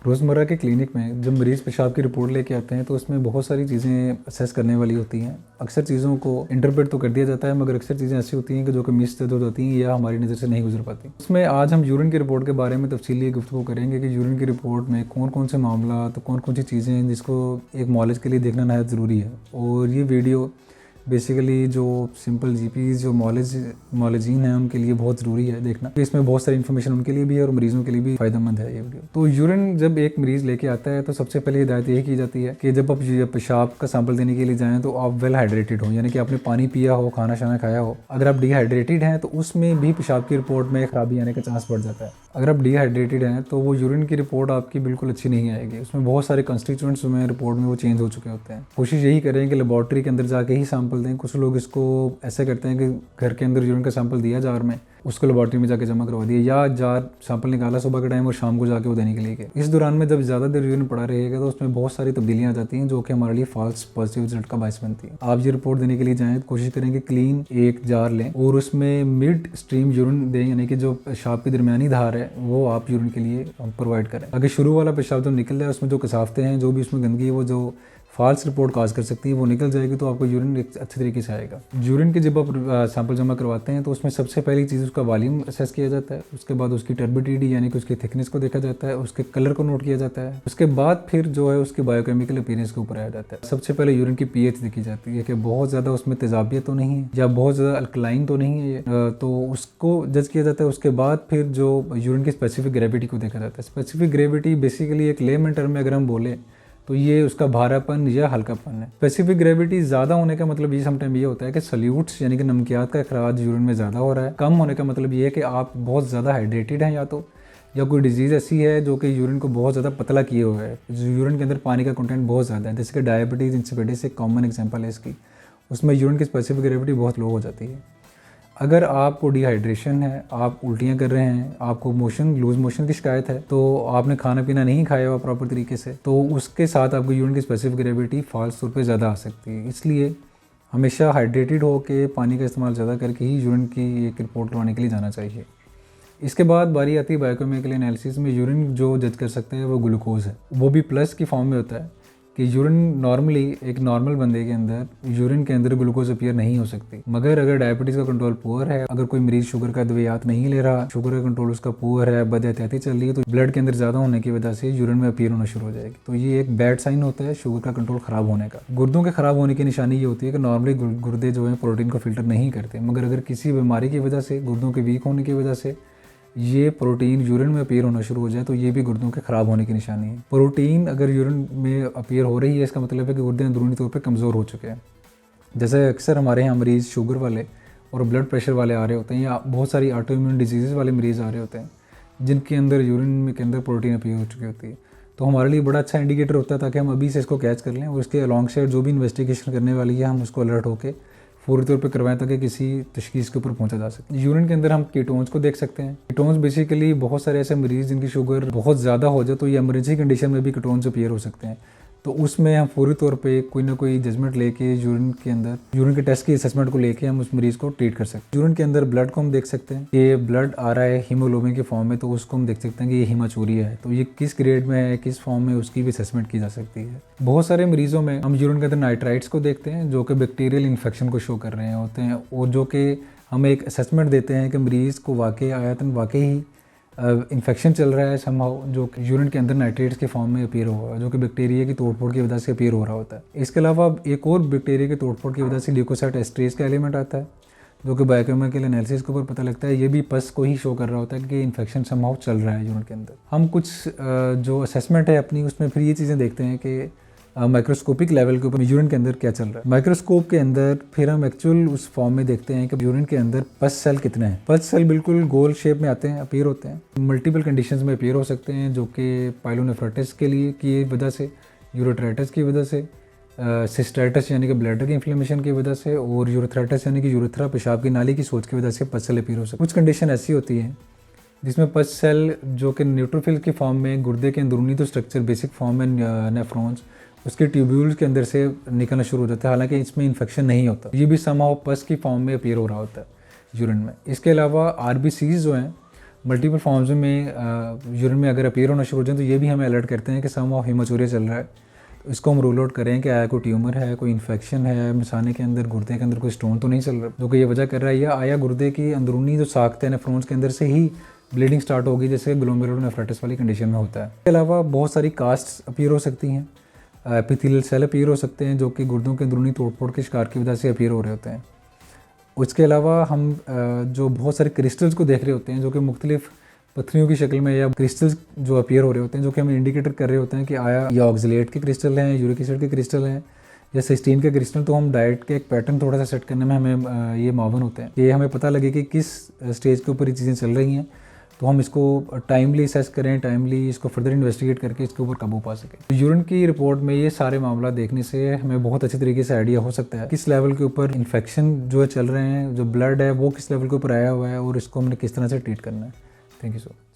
रोज़मर्रा के क्लिनिक में जब मरीज़ पेशाब की रिपोर्ट लेके आते हैं तो उसमें बहुत सारी चीज़ें असेस करने वाली होती हैं। अक्सर चीज़ों को इंटरप्रेट तो कर दिया जाता है, मगर अक्सर चीज़ें ऐसी होती हैं कि जो कि मिस हो जाती हैं या हमारी नज़र से नहीं गुजर पाती। उसमें आज हम यूरिन की रिपोर्ट के बारे में तफसीली गुफ्तगू करेंगे कि यूरिन की रिपोर्ट में कौन कौन से मामला, तो कौन कौन सी चीज़ें हैं जिसको एक मौलज के लिए देखना नहायत ज़रूरी है। और ये वीडियो बेसिकली जो सिंपल जीपीज़ जो मौलजीन हैं उनके लिए बहुत ज़रूरी है देखना। तो इसमें बहुत सारी इन्फॉर्मेशन उनके लिए भी है और मरीज़ों के लिए भी फ़ायदेमंद है ये वीडियो। तो यूरिन जब एक मरीज़ लेके आता है तो सबसे पहले हिदायत यही की जाती है कि जब आप पेशाब का सैंपल देने के लिए जाएँ तो आप वेल हाइड्रेटेड हो, यानी कि आपने पानी पिया हो, खाना शाना खाया हो। अगर आप डिहाइड्रेटेड हैं तो उसमें भी पेशाब की रिपोर्ट में खराबी आने का चांस बढ़ जाता है। अगर आप डिहाइड्रेटेड हैं तो वो यूरिन की रिपोर्ट आपकी बिल्कुल अच्छी नहीं आएगी। उसमें बहुत सारे कंस्टिट्यूएंट्स में रिपोर्ट में वो चेंज हो चुके होते हैं। कोशिश यही करें कि लेबॉर्ट्री के अंदर जाके ही सैंपल दें। कुछ लोग इसको ऐसे करते हैं कि घर के अंदर यूरिन का सैंपल दिया जार में, उसको लेबॉर्ट्री में जाके जमा करवा दिया, या जार सैंपल निकाला सुबह के टाइम और शाम को जाके वो देने के लिए गए। इस दौरान में जब ज़्यादा देर यूरिन पड़ा रहेगा तो उसमें बहुत सारी तब्दीलियाँ आ जाती हैं जो कि हमारे लिए फॉल्स पॉजिटिव रिजल्ट का बायस बनती है। आप ये रिपोर्ट देने के लिए जाएँ तो कोशिश करें कि क्लीन एक जार लें और उसमें मिड स्ट्रीम यूरिन दें, यानी कि जो पेशाब की दरमियानी धार है वो आप यूरिन के लिए प्रोवाइड करें। अगर शुरू वाला पेशाब जब निकल जाए उसमें जो कसावतें हैं, जो भी उसमें गंदगी है, वो जो फॉल्स रिपोर्ट काज कर सकती है वो निकल जाएगी तो आपको यूरिन एक अच्छे तरीके से आएगा। यूरिन के जब आप सैंपल जमा करवाते हैं तो उसमें सबसे पहली चीज़ उसका वॉल्यूम असेस किया जाता है। उसके बाद उसकी टर्बिडिटी यानी कि उसकी थिकनेस को देखा जाता है, उसके कलर को नोट किया जाता है। उसके बाद फिर जो है उसके बायोकेमिकल अपीयरेंस के ऊपर आया जाता है। सबसे पहले यूरिन की पीएच देखी जाती है कि बहुत ज़्यादा उसमें तेजाबियत तो नहीं है या बहुत ज़्यादा अल्कलाइन तो नहीं है, तो उसको जज किया जाता है। उसके बाद फिर जो यूरिन की स्पेसिफिक ग्रेविटी को देखा जाता है। स्पेसिफिक ग्रेविटी बेसिकली एक लेमन टर्म में अगर हम बोले तो ये उसका भारापन या हल्कापन है। स्पेसिफिक ग्रेविटी ज़्यादा होने का मतलब ये समटाइम ये होता है कि सल्यूट्स यानी कि नमकियात का अखराज यूरिन में ज़्यादा हो रहा है। कम होने का मतलब ये है कि आप बहुत ज़्यादा हाइड्रेटेड हैं या कोई डिजीज़ ऐसी है जो कि यूरिन को बहुत ज़्यादा पतला किए हुए है। यूरिन के अंदर पानी का कंटेंट बहुत ज़्यादा है, जैसे कि डायबिटीज़ इंसिपिडिस एक कॉमन एग्जांपल है इसकी। उसमें यूरिन की स्पेसिफिक ग्रेविटी बहुत लो हो जाती है। अगर आपको डिहाइड्रेशन है, आप उल्टियाँ कर रहे हैं, आपको लूज मोशन की शिकायत है, तो आपने खाना पीना नहीं खाया हुआ प्रॉपर तरीके से, तो उसके साथ आपको यूरिन की स्पेसिफिक ग्रेविटी फॉल्स तौर पे ज़्यादा आ सकती है। इसलिए हमेशा हाइड्रेटेड होकर पानी का इस्तेमाल ज़्यादा करके ही यूरिन की एक रिपोर्ट करवाने के लिए जाना चाहिए। इसके बाद बारी आती है बायोकेमिकल एनालिसिस में। यूरिन जो जज कर सकते हैं वो ग्लूकोज है, वो भी प्लस की फॉर्म में होता है कि यूरिन नॉर्मली एक नॉर्मल बंदे के अंदर यूरिन के अंदर ग्लूकोज अपीयर नहीं हो सकती। मगर अगर डायबिटीज़ का कंट्रोल पुअर है, अगर कोई मरीज शुगर का अद्वियात नहीं ले रहा, शुगर का कंट्रोल उसका पुअर है, बदएहतियाती चल रही है, तो ब्लड के अंदर ज़्यादा होने की वजह से यूरिन में अपीयर होना शुरू हो जाएगी। तो ये एक बैड साइन होता है शुगर का कंट्रोल ख़राब होने का। गुर्दों के ख़राब होने की निशानी ये होती है कि नॉर्मली गुर्दे जो है प्रोटीन को फिल्टर नहीं करते, मगर अगर किसी बीमारी की वजह से, गुर्दों के वीक होने की वजह से ये प्रोटीन यूरिन में अपीयर होना शुरू हो जाए तो ये भी गुर्दों के ख़राब होने की निशानी है। प्रोटीन अगर यूरिन में अपीयर हो रही है इसका मतलब है कि गुर्दे अंदरूनी तौर पे कमज़ोर हो चुके हैं। जैसे अक्सर हमारे यहाँ मरीज़ शुगर वाले और ब्लड प्रेशर वाले आ रहे होते हैं, या बहुत सारी ऑटो इम्यून डिजीज़ वाले मरीज़ आ रहे होते हैं जिनके अंदर यूरिन के अंदर प्रोटीन अपीयर हो चुकी होती है। तो हमारे लिए बड़ा अच्छा इंडिकेटर होता है ताकि हम अभी से इसको कैच कर लें और उसके अलॉन्ग साइड जो भी इन्वेस्टिगेशन करने वाली है हम उसको अलर्ट होकर फौरी तौर पे करवाएं ताकि किसी तशखीस के ऊपर पहुंचा जा सके। यूरिन के अंदर हम कीटोन्स को देख सकते हैं। कीटोन्स बेसिकली बहुत सारे ऐसे मरीज़ जिनकी शुगर बहुत ज़्यादा हो जाए तो ये इमरजेंसी कंडीशन में भी कीटोन्स अपीयर हो सकते हैं, तो उसमें हम फौरी तौर पे कोई ना कोई जजमेंट लेके यूरिन के अंदर यूरिन के टेस्ट की असेसमेंट को लेके हम उस मरीज़ को ट्रीट कर सकते हैं। यूरिन के अंदर ब्लड को हम देख सकते हैं कि ब्लड आ रहा है हीमोग्लोबिन के फॉर्म में, तो उसको हम देख सकते हैं कि ये हीमाचूरिया है, तो ये किस ग्रेड में है, किस फॉर्म में, उसकी भी असेसमेंट की जा सकती है। बहुत सारे मरीज़ों में हम यूरिन के अंदर नाइट्राइट्स को देखते हैं जो कि बैक्टीरियल इन्फेक्शन को शो कर रहे होते हैं, और जो कि हमें एक असेसमेंट देते हैं कि मरीज़ को वाकई ही इन्फेक्शन चल रहा है समहाउ, जो कि यूरिन के अंदर नाइट्रेट्स के फॉर्म में अपीयर हो रहा है, जो कि बैक्टीरिया की तोड़फोड़ की वजह से अपीयर हो रहा होता है। इसके अलावा एक और बैक्टीरिया की तोड़फोड़ की वजह से ल्यूकोसाइट एस्ट्रेज का एलिमेंट आता है जो कि बायोकेमिकल एनालिसिस के ऊपर पता लगता है। ये भी पस को ही शो कर रहा होता है कि इन्फेक्शन समहाउ चल रहा है यूरिन के अंदर। हम कुछ जो असेसमेंट है अपनी उसमें फिर ये चीज़ें देखते हैं कि माइक्रोस्कोपिक लेवल के ऊपर यूरिन के अंदर क्या चल रहा है। माइक्रोस्कोप के अंदर फिर हम एक्चुअल उस फॉर्म में देखते हैं कि यूरिन के अंदर पस सेल कितने हैं। पस सेल बिल्कुल गोल शेप में आते हैं, अपीयर होते हैं। मल्टीपल कंडीशंस में अपीयर हो सकते हैं, जो कि पाइलोनेफ्राइटिस के लिए की वजह से, यूरोट्राइटिस की वजह से, सिस्टाइटिस यानी कि ब्लैडर की इन्फ्लेमेशन की वजह से, और यूरोथ्राइटिस यानी कि यूरेथ्रा पेशाब की नाली की सोच की वजह से पस सेल अपीयर हो सकते हैं। कुछ कंडीशन ऐसी होती है जिसमें पस सेल जो कि न्यूट्रोफिल की फॉर्म में गुर्दे के अंदरूनी तो स्ट्रक्चर बेसिक फॉर्म में नेफ्रॉन्स उसके ट्यूब्यूल्स के अंदर से निकलना शुरू हो जाता है, हालांकि इसमें इन्फेक्शन नहीं होता। ये भी समहाउ पस की फॉर्म में अपीयर हो रहा होता है यूरिन में। इसके अलावा आरबीसीज जो हैं मल्टीपल फॉर्म्स में यूरिन में अगर अपीयर होना शुरू हो जाए तो ये भी हमें अलर्ट करते हैं कि सम ऑफ हेमाचूरिया चल रहा है। तो इसको हम रूल आउट करें कि आया कोई ट्यूमर है, कोई इन्फेक्शन है मिसाने के अंदर, गुर्दे के अंदर कोई स्टोन तो नहीं चल रहा जो कि ये वजह कर रहा है, या आया गुर्दे की अंदरूनी जो साख्त है नेफ्रॉन्स के अंदर से ही ब्लीडिंग स्टार्ट होगी, जैसे ग्लोमेरुलोनेफ्राइटिस वाली कंडीशन में होता है। इसके अलावा बहुत सारी कास्ट अपीयर हो सकती हैं, एपिथेलियल सेल अपीयर हो सकते हैं जो कि गुर्दों के अंदरूनी तोड़-फोड़ के शिकार की वजह से अपीयर हो रहे होते हैं। उसके अलावा हम जो बहुत सारे क्रिस्टल्स को देख रहे होते हैं जो कि मुख्तलिफ पत्थरियों की शक्ल में या क्रिस्टल्स जो अपीयर हो रहे होते हैं, जो कि हमें इंडिकेटर कर रहे होते हैं कि आया ये ऑक्सलेट के क्रिस्टल हैं, यूरिक एसिड के क्रिस्टल हैं या सिस्टीन के क्रिस्टल। तो हम डाइट के एक पैटर्न थोड़ा सा सेट करने में हमें ये मावन होते हैं, ये हमें पता लगे कि किस स्टेज के ऊपर ये चीज़ें चल रही हैं, तो हम इसको टाइमली असेस करें, टाइमली इसको फर्दर इन्वेस्टिगेट करके इसके ऊपर काबू पा सकें। तो यूरिन की रिपोर्ट में ये सारे मामला देखने से हमें बहुत अच्छे तरीके से आइडिया हो सकता है किस लेवल के ऊपर इन्फेक्शन जो है चल रहे हैं, जो ब्लड है वो किस लेवल के ऊपर आया हुआ है और इसको हमने किस तरह से ट्रीट करना है। Thank you so much.